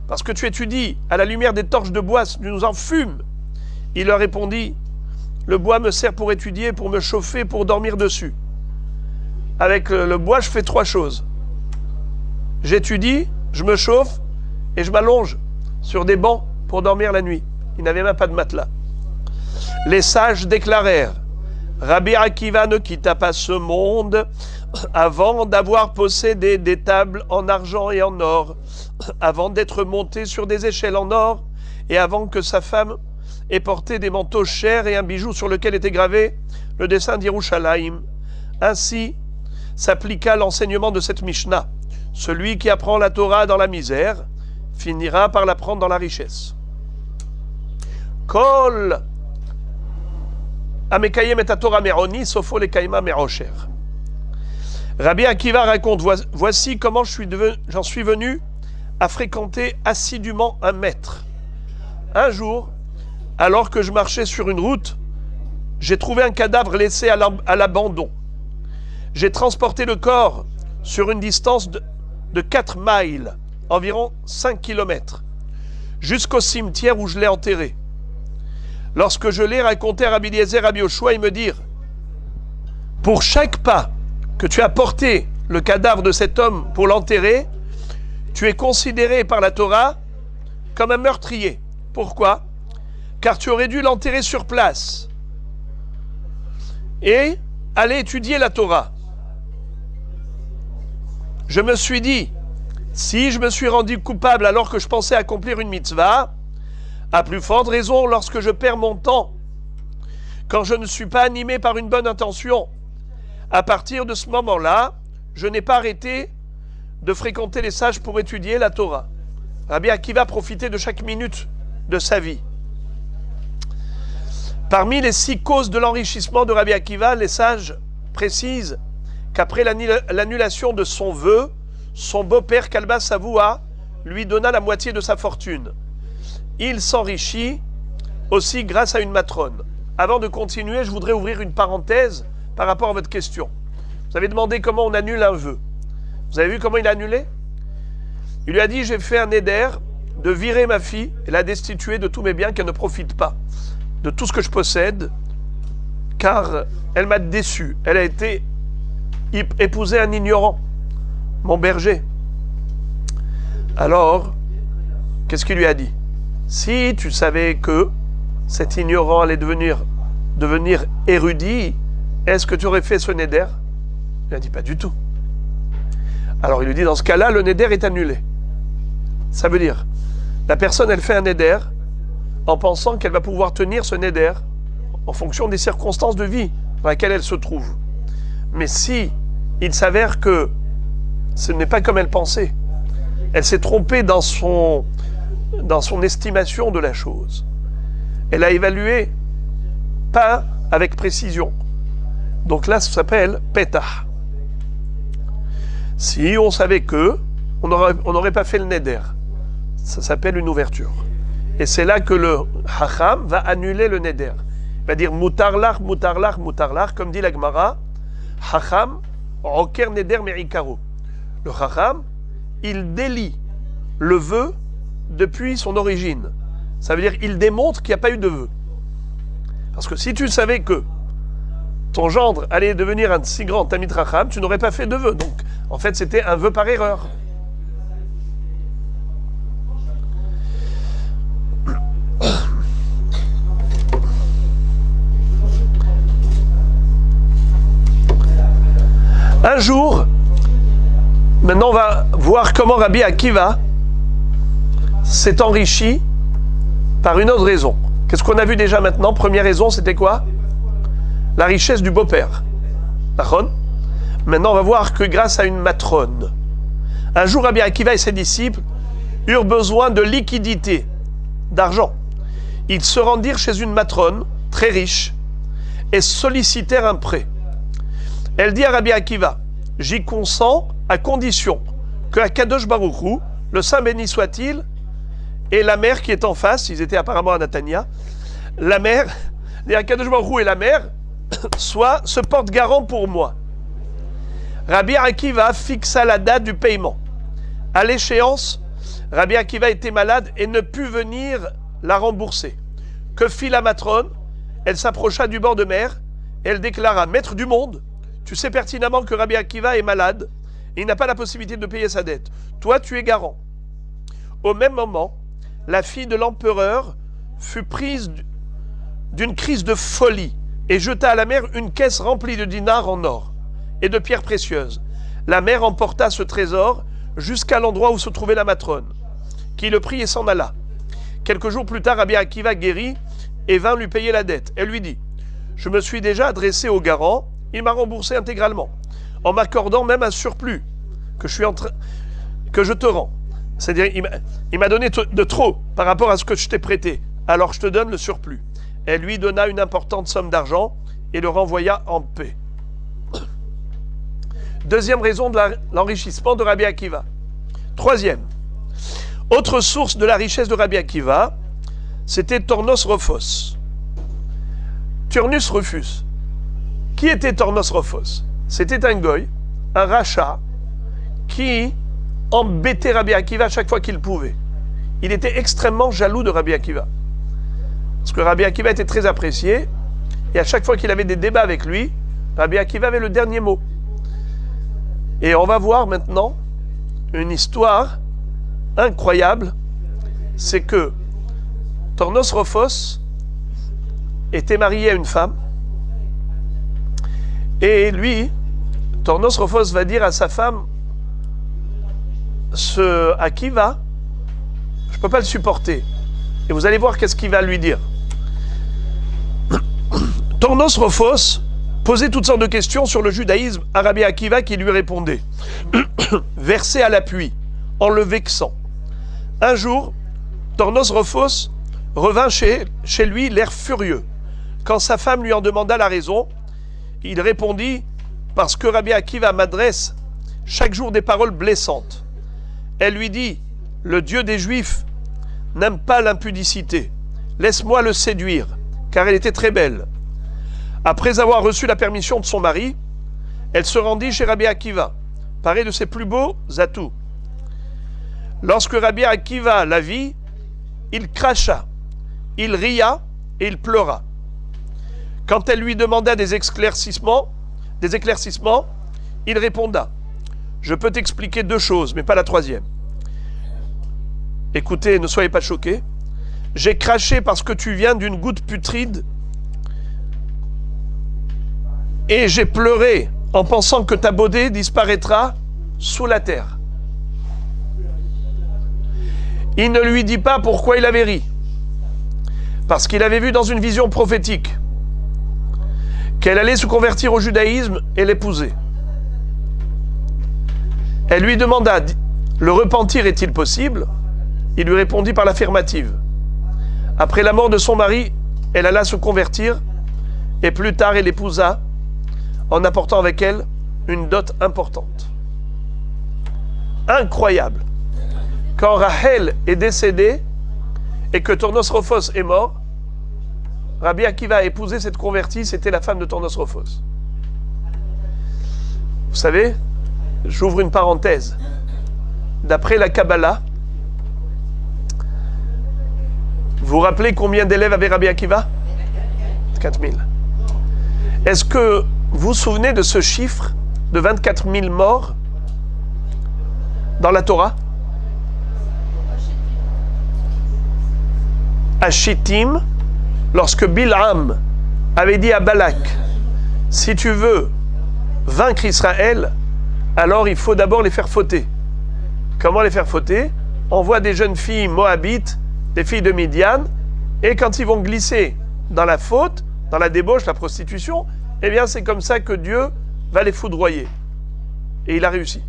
Parce que tu étudies à la lumière des torches de bois, tu nous en fumes. Il leur répondit, le bois me sert pour étudier, pour me chauffer, pour dormir dessus. Avec le bois, je fais trois choses. J'étudie, je me chauffe et je m'allonge sur des bancs pour dormir la nuit. Il n'avait même pas de matelas. Les sages déclarèrent, Rabbi Akiva ne quitta pas ce monde avant d'avoir possédé des tables en argent et en or, avant d'être monté sur des échelles en or, et avant que sa femme ait porté des manteaux chers et un bijou sur lequel était gravé le dessin d'Yerushalayim. Ainsi s'appliqua l'enseignement de cette Mishnah. Celui qui apprend la Torah dans la misère finira par l'apprendre dans la richesse. Kol Amekayem et Torah meroni, sofo le kaima merosher. Rabbi Akiva raconte, voici comment j'en suis venu à fréquenter assidûment un maître. Un jour, alors que je marchais sur une route, j'ai trouvé un cadavre laissé à l'abandon. J'ai transporté le corps sur une distance de 4 miles, environ 5 km, jusqu'au cimetière où je l'ai enterré. Lorsque je l'ai raconté à Rabbi Eliezer, Rabbi Yoshua, ils me dirent, pour chaque pas que tu as porté le cadavre de cet homme pour l'enterrer, tu es considéré par la Torah comme un meurtrier. Pourquoi? Car tu aurais dû l'enterrer sur place et aller étudier la Torah. Je me suis dit, si je me suis rendu coupable alors que je pensais accomplir une mitzvah, à plus forte raison lorsque je perds mon temps, quand je ne suis pas animé par une bonne intention. À partir de ce moment-là, je n'ai pas arrêté de fréquenter les sages pour étudier la Torah. Rabbi Akiva profitait de chaque minute de sa vie. Parmi les 6 causes de l'enrichissement de Rabbi Akiva, les sages précisent qu'après l'annulation de son vœu, son beau-père Kalba Savoua lui donna la moitié de sa fortune. Il s'enrichit aussi grâce à une matrone. Avant de continuer, je voudrais ouvrir une parenthèse par rapport à votre question. Vous avez demandé comment on annule un vœu. Vous avez vu comment il a annulé? Il lui a dit, j'ai fait un éder de virer ma fille et la destituer de tous mes biens, qu'elle ne profite pas de tout ce que je possède, car elle m'a déçu. Elle a été épousée un ignorant, mon berger. Alors, qu'est-ce qu'il lui a dit? Si tu savais que cet ignorant allait devenir érudit, est-ce que tu aurais fait ce néder? Il a dit pas du tout. Alors il lui dit, dans ce cas-là, le néder est annulé. Ça veut dire, la personne, elle fait un néder en pensant qu'elle va pouvoir tenir ce néder en fonction des circonstances de vie dans lesquelles elle se trouve. Mais si il s'avère que ce n'est pas comme elle pensait, elle s'est trompée dans son estimation de la chose. Elle a évalué pas avec précision. Donc là, ça s'appelle pétah. Si on savait que, on n'aurait pas fait le neder. Ça s'appelle une ouverture. Et c'est là que le hacham va annuler le neder. Il va dire mutarlar, mutarlar, mutarlar, comme dit la Gemara, hacham, roker neder merikaro. Le hacham, il délie le vœu depuis son origine. Ça veut dire qu'il démontre qu'il n'y a pas eu de vœu. Parce que si tu savais que ton gendre allait devenir un si grand Tamid Racham, tu n'aurais pas fait de vœu. Donc, en fait, c'était un vœu par erreur. Un jour, maintenant on va voir comment Rabbi Akiva s'est enrichi par une autre raison. Qu'est-ce qu'on a vu déjà maintenant? Première raison, c'était quoi? La richesse du beau-père. D'accord? Maintenant, on va voir que grâce à une matrone, un jour, Rabbi Akiva et ses disciples eurent besoin de liquidité, d'argent. Ils se rendirent chez une matrone très riche et sollicitèrent un prêt. Elle dit à Rabbi Akiva, j'y consens à condition que Akadosh Baruch Hu, le Saint béni soit-il, et la mère qui est en face, ils étaient apparemment à Natania, la mère, Akadosh Baruch Hu et la mère, se portent garant pour moi. Rabbi Akiva fixa la date du paiement. À l'échéance, Rabbi Akiva était malade et ne put venir la rembourser. Que fit la matrone? Elle s'approcha du bord de mer et elle déclara, maître du monde, tu sais pertinemment que Rabbi Akiva est malade et il n'a pas la possibilité de payer sa dette. Toi, tu es garant. Au même moment, la fille de l'empereur fut prise d'une crise de folie et jeta à la mer une caisse remplie de dinars en or et de pierres précieuses. La mère emporta ce trésor jusqu'à l'endroit où se trouvait la matrone, qui le prit et s'en alla. Quelques jours plus tard, Rabbi Akiva guérit et vint lui payer la dette. Elle lui dit, « Je me suis déjà adressé au garant, il m'a remboursé intégralement, en m'accordant même un surplus que je te rends. C'est-à-dire, il m'a donné de trop par rapport à ce que je t'ai prêté, alors je te donne le surplus. » Elle lui donna une importante somme d'argent et le renvoya en paix. Deuxième raison de l'enrichissement de Rabbi Akiva. Troisième, autre source de la richesse de Rabbi Akiva, c'était Tornos Rophos. Turnus Rufus. Qui était Tornos Rophos? C'était un goy, un rachat, qui embêtait Rabbi Akiva chaque fois qu'il pouvait. Il était extrêmement jaloux de Rabbi Akiva. Parce que Rabbi Akiva était très apprécié, et à chaque fois qu'il avait des débats avec lui, Rabbi Akiva avait le dernier mot. Et on va voir maintenant une histoire incroyable, c'est que Tornos Rophos était marié à une femme, et lui, Tornos Rophos va dire à sa femme, ce Akiva, je ne peux pas le supporter. Et vous allez voir qu'est-ce qu'il va lui dire. Tornos Rophos posait toutes sortes de questions sur le judaïsme à Rabbi Akiva qui lui répondait, versé à l'appui, en le vexant. Un jour, Tornos Rophos revint chez lui l'air furieux. Quand sa femme lui en demanda la raison, il répondit, parce que Rabbi Akiva m'adresse chaque jour des paroles blessantes. Elle lui dit, le Dieu des Juifs n'aime pas l'impudicité. Laisse-moi le séduire, car elle était très belle. Après avoir reçu la permission de son mari, elle se rendit chez Rabbi Akiva, parée de ses plus beaux atouts. Lorsque Rabbi Akiva la vit, il cracha, il ria et il pleura. Quand elle lui demanda des éclaircissements, il répondit, « Je peux t'expliquer deux choses, mais pas la troisième. Écoutez, ne soyez pas choqués. J'ai craché parce que tu viens d'une goutte putride et j'ai pleuré en pensant que ta beauté disparaîtra sous la terre. » Il ne lui dit pas pourquoi il avait ri. Parce qu'il avait vu dans une vision prophétique qu'elle allait se convertir au judaïsme et l'épouser. Elle lui demanda, le repentir est-il possible? Il lui répondit par l'affirmative. Après la mort de son mari, elle alla se convertir et plus tard elle épousa en apportant avec elle une dot importante. Incroyable. Quand Rachel est décédée et que Tornos Rophos est mort, Rabbi Akiva a épousé cette convertie, c'était la femme de Tornos Rophos. Vous savez, j'ouvre une parenthèse. D'après la Kabbalah, vous vous rappelez combien d'élèves avait Rabbi Akiva? 4000. Est-ce que vous vous souvenez de ce chiffre de 24 000 morts dans la Torah? À Shittim, lorsque Bil'am avait dit à Balak, si tu veux vaincre Israël, alors il faut d'abord les faire fauter. Comment les faire fauter? On voit des jeunes filles moabites, des filles de Midian, et quand ils vont glisser dans la faute, dans la débauche, la prostitution, eh bien c'est comme ça que Dieu va les foudroyer. Et il a réussi.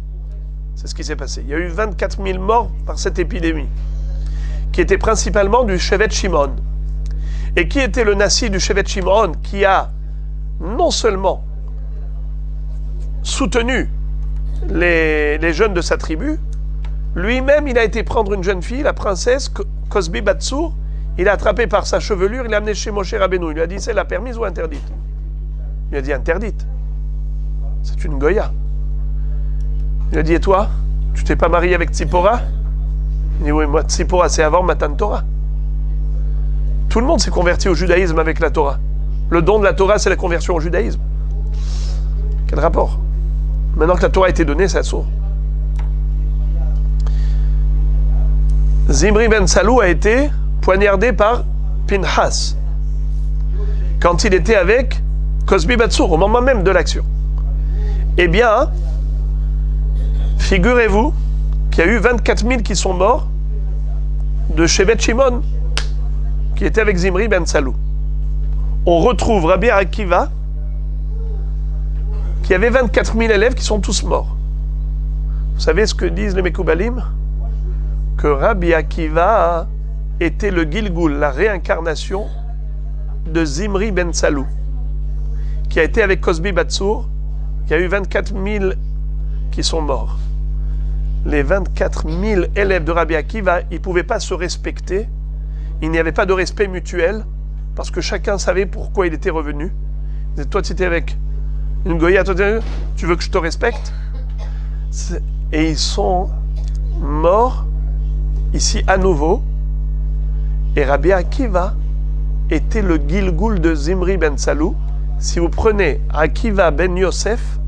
C'est ce qui s'est passé. Il y a eu 24 000 morts par cette épidémie, qui était principalement du Shevet Shimon. Et qui était le Nassi du Shevet Shimon, qui a non seulement soutenu les jeunes de sa tribu, lui-même il a été prendre une jeune fille, la princesse Cosbi Batsour, il l'a attrapée par sa chevelure, il l'a amenée chez Moshe Rabbeinu, il lui a dit, c'est la permise ou interdite? Il lui a dit, interdite. C'est une Goya. Il lui a dit, et toi, tu t'es pas marié avec Tzipora? Il dit, oui, moi Tzipora c'est avant Matan Torah. Tout le monde s'est converti au judaïsme avec la Torah. Le don de la Torah, c'est la conversion au judaïsme. Quel rapport? Maintenant que la Torah a été donnée, c'est assourd. Zimri ben Salou a été poignardé par Pinhas quand il était avec Cosbi Batsour, au moment même de l'action. Eh bien, figurez-vous qu'il y a eu 24 000 qui sont morts de Shevet Shimon, qui était avec Zimri ben Salou. On retrouve Rabbi Akiva, qui avait 24 000 élèves qui sont tous morts. Vous savez ce que disent les Mekoubalim? Que Rabbi Akiva était le Gilgul, la réincarnation de Zimri ben Salou, qui a été avec Cosbi Batsour, qui a eu 24 000 qui sont morts. Les 24 000 élèves de Rabbi Akiva, ils ne pouvaient pas se respecter. Il n'y avait pas de respect mutuel, parce que chacun savait pourquoi il était revenu. Il disait, toi, tu étais avec une goya, toi, tu veux que je te respecte? Et ils sont morts ici à nouveau. Et Rabbi Akiva était le Gilgul de Zimri ben Salou. Si vous prenez Akiva ben Yosef,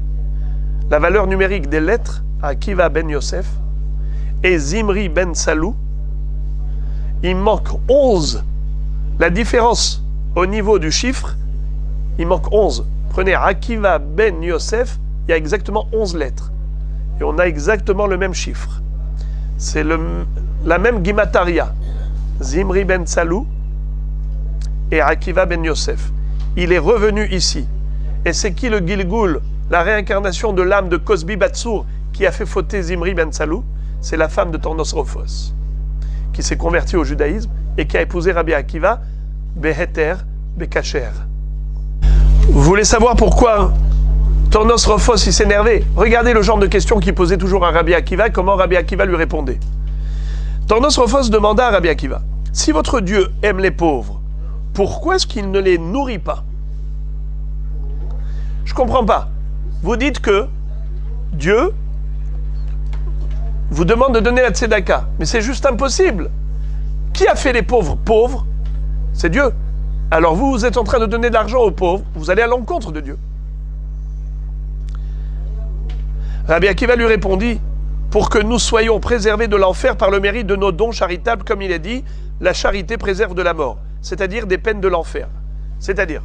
la valeur numérique des lettres, Akiva ben Yosef, et Zimri ben Salou, il manque 11. La différence au niveau du chiffre, il manque 11. Prenez Akiva ben Yosef, il y a exactement 11 lettres. Et on a exactement le même chiffre. C'est la même Gimataria. Zimri ben Salou et Akiva ben Yosef. Il est revenu ici. Et c'est qui le Gilgul, la réincarnation de l'âme de Cosbi Batsour qui a fait fauter Zimri ben Salou? C'est la femme de Tornos Rophos, qui s'est convertie au judaïsme et qui a épousé Rabbi Akiva, Beheter, Bekacher. Vous voulez savoir pourquoi Tornos Rophos il s'énervait? Regardez le genre de questions qu'il posait toujours à Rabbi Akiva, comment Rabbi Akiva lui répondait. Tornos Rophos demanda à Rabbi Akiva, si votre Dieu aime les pauvres, pourquoi est-ce qu'il ne les nourrit pas? Je ne comprends pas. Vous dites que Dieu vous demande de donner la tzedaka, mais c'est juste impossible. Qui a fait les pauvres pauvres? C'est Dieu. Alors vous êtes en train de donner de l'argent aux pauvres, vous allez à l'encontre de Dieu. Rabbi Akiva lui répondit, pour que nous soyons préservés de l'enfer par le mérite de nos dons charitables, comme il est dit, la charité préserve de la mort, c'est-à-dire des peines de l'enfer. C'est-à-dire,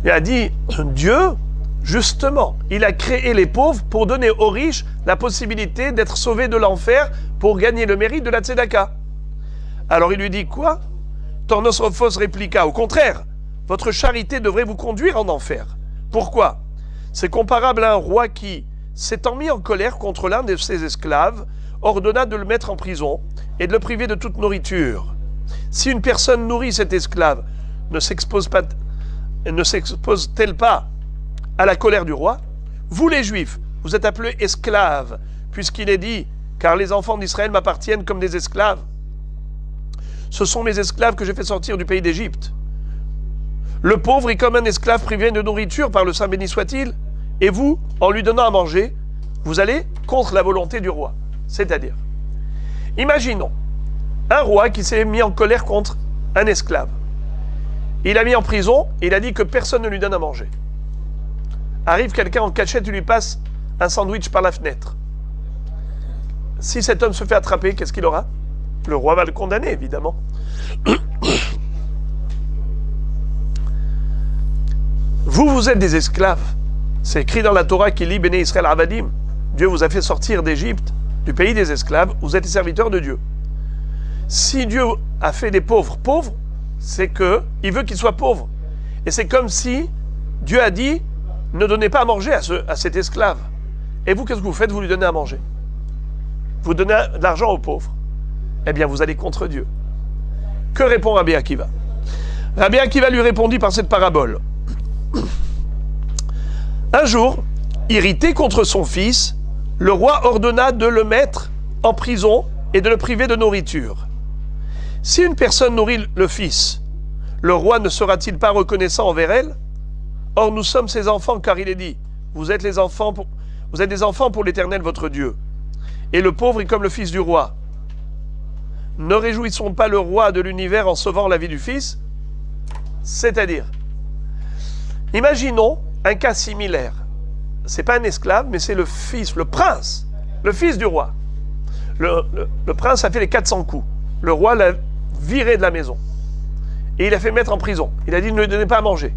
il a dit, Dieu, justement, il a créé les pauvres pour donner aux riches la possibilité d'être sauvés de l'enfer pour gagner le mérite de la tzedaka. Alors il lui dit quoi? Tornos Rophos répliqua, au contraire, votre charité devrait vous conduire en enfer. Pourquoi? C'est comparable à un roi qui, s'étant mis en colère contre l'un de ses esclaves, ordonna de le mettre en prison et de le priver de toute nourriture. Si une personne nourrit cet esclave, ne s'expose-t-elle pas à la colère du roi? Vous les Juifs, vous êtes appelés esclaves, puisqu'il est dit, car les enfants d'Israël m'appartiennent comme des esclaves. Ce sont mes esclaves que j'ai fait sortir du pays d'Égypte. Le pauvre est comme un esclave privé de nourriture par le Saint béni soit-il, et vous, en lui donnant à manger, vous allez contre la volonté du roi. C'est-à-dire, imaginons un roi qui s'est mis en colère contre un esclave. Il l'a mis en prison et il a dit que personne ne lui donne à manger. Arrive quelqu'un en cachette, il lui passe un sandwich par la fenêtre. Si cet homme se fait attraper, qu'est-ce qu'il aura? Le roi va le condamner, évidemment. Vous êtes des esclaves. C'est écrit dans la Torah qui lit Béné Israël Avadim. Dieu vous a fait sortir d'Égypte, du pays des esclaves. Vous êtes les serviteurs de Dieu. Si Dieu a fait des pauvres pauvres, c'est qu'il veut qu'ils soient pauvres. Et c'est comme si Dieu a dit, ne donnez pas à manger à cet esclave. Et vous, qu'est-ce que vous faites? Vous lui donnez à manger. Vous donnez de l'argent aux pauvres. Eh bien, vous allez contre Dieu. Que répond Rabbi Akiva? Rabbi Akiva lui répondit par cette parabole. Un jour, irrité contre son fils, le roi ordonna de le mettre en prison et de le priver de nourriture. Si une personne nourrit le fils, le roi ne sera-t-il pas reconnaissant envers elle? Or, nous sommes ses enfants, car il est dit, vous êtes des enfants pour l'Éternel votre Dieu. Et le pauvre est comme le fils du roi. Ne réjouissons pas le roi de l'univers en sauvant la vie du fils? C'est-à-dire, imaginons un cas similaire. C'est pas un esclave, mais c'est le fils, le prince, le fils du roi. Le prince a fait les 400 coups. Le roi l'a viré de la maison. et il a fait mettre en prison. Il a dit ne lui donnez pas à manger.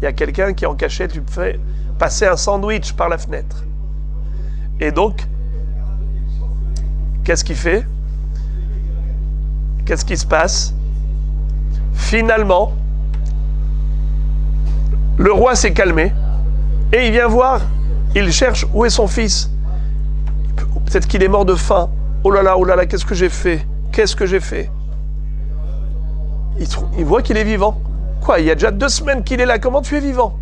Il y a quelqu'un qui en cachette lui fait passer un sandwich par la fenêtre. Et donc, qu'est-ce qu'il fait? Qu'est-ce qui se passe? Finalement, le roi s'est calmé et il vient voir, il cherche où est son fils. Peut-être qu'il est mort de faim. Oh là là, qu'est-ce que j'ai fait? Qu'est-ce que j'ai fait? Il voit qu'il est vivant. Quoi, il y a déjà 2 semaines qu'il est là, comment tu es vivant?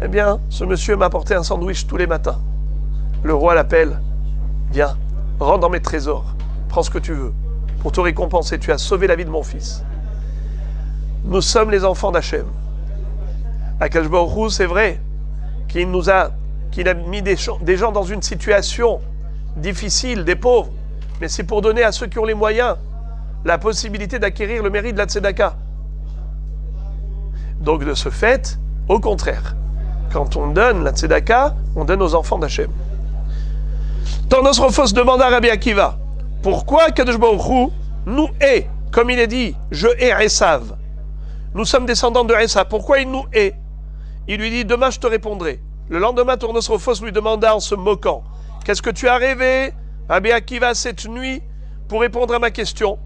Eh bien, ce monsieur m'a apporté un sandwich tous les matins. Le roi l'appelle. Viens, rentre dans mes trésors, prends ce que tu veux. Pour te récompenser, tu as sauvé la vie de mon fils. Nous sommes les enfants d'Hachem. Akadosh Baruch Hu, c'est vrai qu'il a mis des gens dans une situation difficile, des pauvres, mais c'est pour donner à ceux qui ont les moyens la possibilité d'acquérir le mérite de la tzedaka. Donc de ce fait, au contraire, quand on donne la tzedaka, on donne aux enfants d'Hachem. Tornos Rophos demanda à Rabbi Akiva, pourquoi Kadosh Baruch Hu nous hait, comme il est dit, je hais Esav. Nous sommes descendants de Esav, pourquoi il nous hait? Il lui dit, demain je te répondrai. Le lendemain, Tornos Rophos lui demanda en se moquant, qu'est-ce que tu as rêvé, Rabbi Akiva, cette nuit, pour répondre à ma question?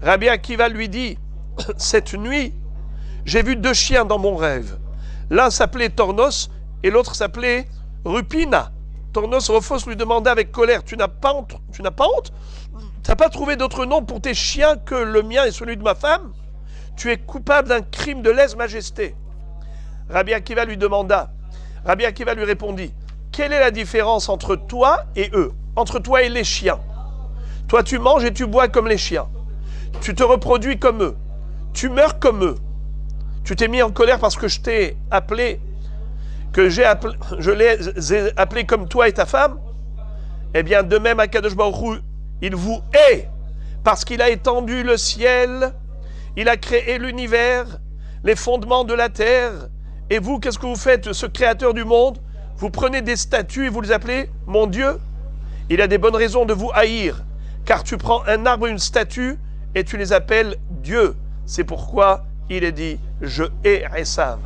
Rabbi Akiva lui dit, cette nuit, j'ai vu 2 chiens dans mon rêve. L'un s'appelait Tornos et l'autre s'appelait Rupina. Tornos Rophos lui demanda avec colère, tu n'as pas honte? Tu n'as pas trouvé d'autre nom pour tes chiens que le mien et celui de ma femme? Tu es coupable d'un crime de lèse-majesté. Rabbi Akiva lui demanda, Rabbi Akiva lui répondit, quelle est la différence entre toi et eux, entre toi et les chiens? Toi tu manges et tu bois comme les chiens. Tu te reproduis comme eux. Tu meurs comme eux. Tu t'es mis en colère parce que je t'ai appelé, je les ai appelés comme toi et ta femme? Eh bien, de même, Akadosh Baruch Hu, il vous hait parce qu'il a étendu le ciel, il a créé l'univers, les fondements de la terre. Et vous, qu'est-ce que vous faites, ce créateur du monde? Vous prenez des statues et vous les appelez mon Dieu? Il a des bonnes raisons de vous haïr, car tu prends un arbre et une statue et tu les appelles Dieu. C'est pourquoi il est dit, je hais Esav.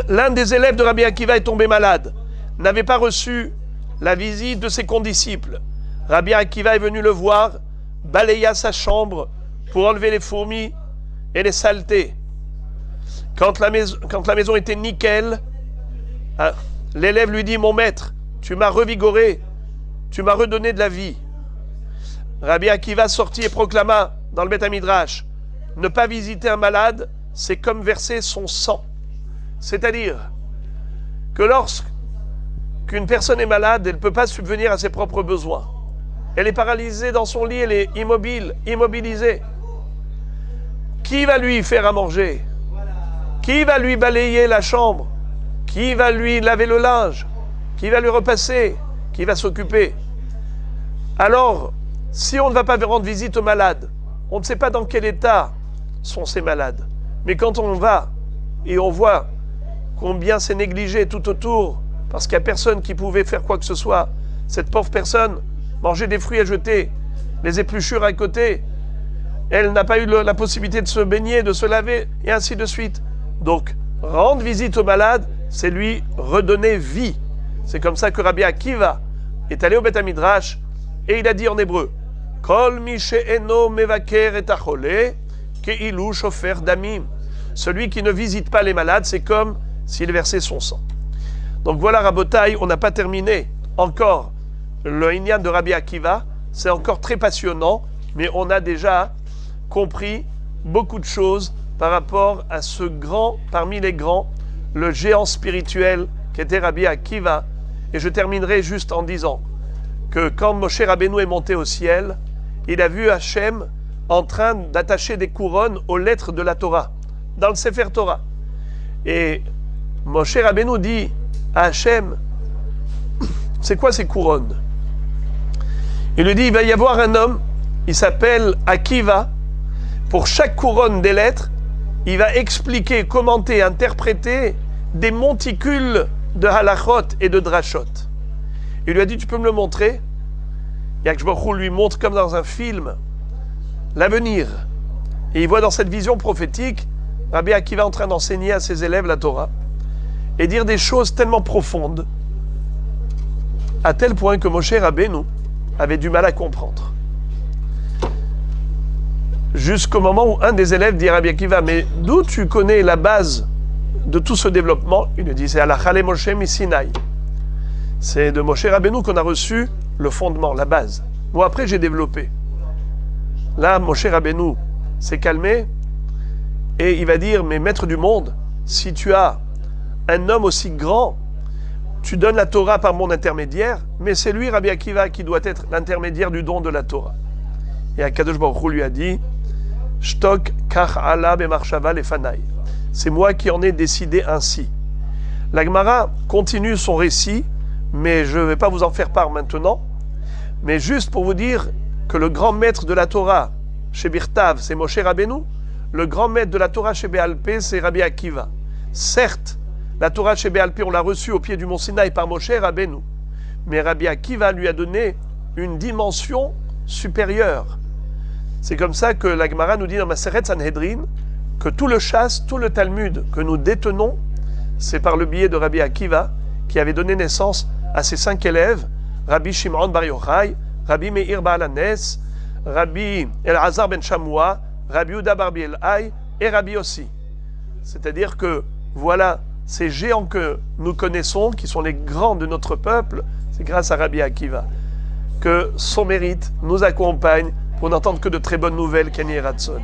L'un des élèves de Rabbi Akiva est tombé malade, n'avait pas reçu la visite de ses condisciples. Rabbi Akiva est venu le voir, balaya sa chambre pour enlever les fourmis et les saletés. Quand la maison était nickel, l'élève lui dit, mon maître, tu m'as revigoré, tu m'as redonné de la vie. Rabbi Akiva sortit et proclama dans le Beth Midrash, ne pas visiter un malade, c'est comme verser son sang. C'est-à-dire que lorsqu'une personne est malade, elle ne peut pas subvenir à ses propres besoins. Elle est paralysée dans son lit, elle est immobilisée. Qui va lui faire à manger? Qui va lui balayer la chambre? Qui va lui laver le linge? Qui va lui repasser? Qui va s'occuper? Alors, si on ne va pas rendre visite aux malades, on ne sait pas dans quel état sont ces malades. Mais quand on va et on voit combien c'est négligé tout autour, parce qu'il n'y a personne qui pouvait faire quoi que ce soit, cette pauvre personne mangeait des fruits à jeter, les épluchures à côté, elle n'a pas eu la possibilité de se baigner, de se laver, et ainsi de suite. Donc, rendre visite aux malades, c'est lui redonner vie. C'est comme ça que Rabbi Akiva est allé au Beth Midrash et il a dit en hébreu, Kol mi she'eno mevaker et achole, ke'ilu shofer damim. Celui qui ne visite pas les malades, c'est comme s'il versait son sang. Donc voilà, Rabotai, on n'a pas terminé encore le Inyan de Rabbi Akiva. C'est encore très passionnant, mais on a déjà compris beaucoup de choses par rapport à ce grand, parmi les grands, le géant spirituel qu'était Rabbi Akiva. Et je terminerai juste en disant que quand Moshe Rabbeinu est monté au ciel, il a vu Hachem en train d'attacher des couronnes aux lettres de la Torah, dans le Sefer Torah. Et Moshe Rabbeinu dit à Hachem, c'est quoi ces couronnes? Il lui dit, il va y avoir un homme, il s'appelle Akiva, pour chaque couronne des lettres, il va expliquer, commenter, interpréter des monticules de halachot et de drashot. Il lui a dit, tu peux me le montrer? Et Akadosh Baruch Hu lui montre comme dans un film l'avenir. Et il voit dans cette vision prophétique Rabbi Akiva en train d'enseigner à ses élèves la Torah et dire des choses tellement profondes, à tel point que Moshe Rabbeinu avait du mal à comprendre. Jusqu'au moment où un des élèves dit à Rabbi Akiva, mais d'où tu connais la base de tout ce développement? Il lui dit, c'est Alachale Moshe Misinaï. C'est de Moshe Rabbeinu qu'on a reçu le fondement, la base. Moi, après, j'ai développé. Là, Moshe Rabbeinu s'est calmé et il va dire, mais maître du monde, si tu as un homme aussi grand, tu donnes la Torah par mon intermédiaire, mais c'est lui, Rabbi Akiva, qui doit être l'intermédiaire du don de la Torah. Et Akadosh Baruch Hu lui a dit, Shtok kach ala bemarshava lefanai. C'est moi qui en ai décidé ainsi. La Gemara continue son récit, mais je ne vais pas vous en faire part maintenant. Mais juste pour vous dire que le grand maître de la Torah chez Birtav, c'est Moshe Rabbeinu. Le grand maître de la Torah chez Béal Pé, c'est Rabbi Akiva. Certes, la Torah chez Béal Pé, on l'a reçue au pied du mont Sinaï par Moshe Rabbeinu. Mais Rabbi Akiva lui a donné une dimension supérieure. C'est comme ça que la Gemara nous dit dans Maseret Sanhedrin que tout le chasse, tout le Talmud que nous détenons, c'est par le biais de Rabbi Akiva qui avait donné naissance à ses 5 élèves, Rabbi Shimon Bar Yochai, Rabbi Meir Baal Hanes, Rabbi Elazar ben Shamoua, Rabbi Yehuda Bar Bilhai et Rabbi aussi. C'est-à-dire que voilà, ces géants que nous connaissons, qui sont les grands de notre peuple, c'est grâce à Rabbi Akiva que son mérite nous accompagne pour n'entendre que de très bonnes nouvelles, Kenny Ratson.